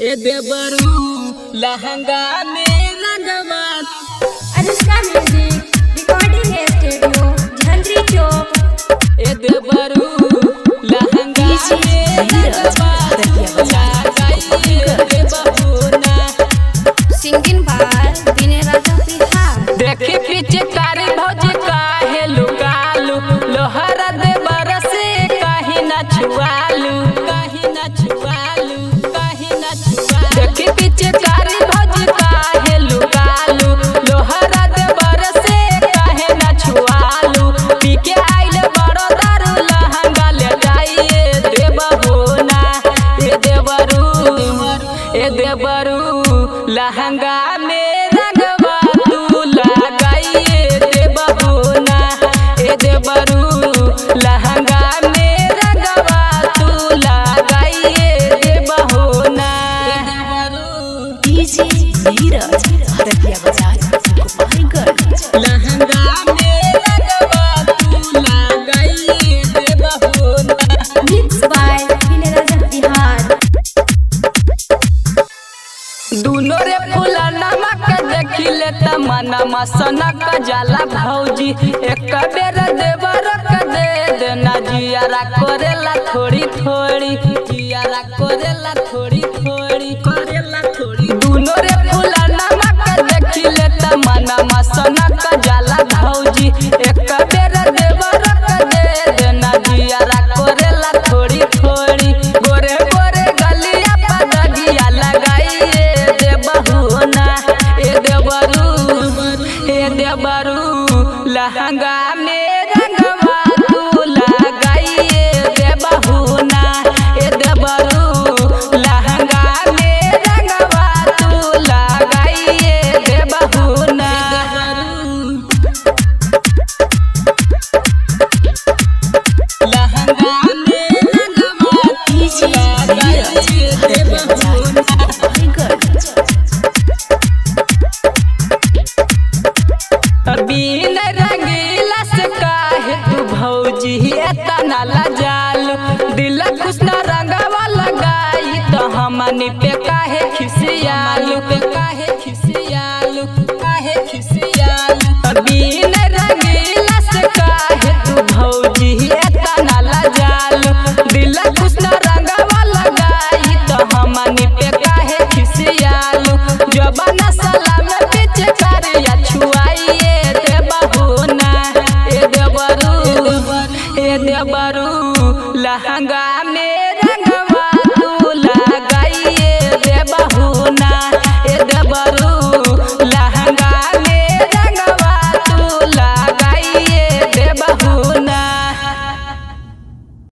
ए देवरू लहंगा में रंगवा। अनुष्का म्यूजिक रिकॉर्डिंग स्टूडियो झंडरी चौक। ए देवरू लहंगा में रंगवा लगाइए बबूना। सिंगिंग बाय विनय राजा बिहार। देखे पीछे कारी भौजी काहे लुकालू, लोहरा देवर से काहे न छुआलू, काहे न छुआलू, काहे न छुआलू। देखे पीछे कारी भौजी काहे लुकालू, लोहरा देवर से काहे न छुआलू। पी के आइल बड़ो दारू लहंगा ले जाइए देवबोना। ए देवरू ए देवरू लहंगा में रंगवा तू लगाइए देवबोना। ए देवरू लहंगा में रंगवा तू लगाइए देवबोना। डीजे नीरज हरदिया बाजार गोपालगंज। लहंगा में रंगवा तू लगाइए देवबोना। मिक्स बाय विनय राजा बिहार। दूनो रे फूला नमक देखिले तमनमा सनक जाला भौजी। एक बेर देवर के दे देना जियारा करेला थोड़ी थोड़ी, जियारा करेला थोड़ी थोड़ी, करेला थोड़ी। दूनो रे फूला नमक देखिले तमनमा सनक जाला भौजी। एक बेर देवर के दे देना जियारा करेला थोड़ी थोड़ी। गोरे गोरे गलिया पर दगिया लगाइए देवबोना। ए देवरू ए देवरू लहंगा में रंगवा तू लगाइए देवबोना। ए देवरू लहंगा में रंगवा तू लगाइए देवबोना। लहंगा में रंगवा डीजे नीरज हरदिया बाजार गोपालगंज। बीन रंगीला से काहे तू भौजी एतना लजालू। दिल खुश न रंगवा लगाई तो हमनी पे काहे खिसियालू, पे काहे खिसियालू, काहे खिसियालू। बीन रंगीला से काहे तू भौजी एतना लजालू। दिल खुश न रंगवा लगाई तो हमनी पे काहे खिसियालू। जबाना सलाम पीछे करिया छुआइए देवबोना। ए देवरू ए देवरू लहंगा में रंगवा तू लगाइए देवबोना। ए देवरू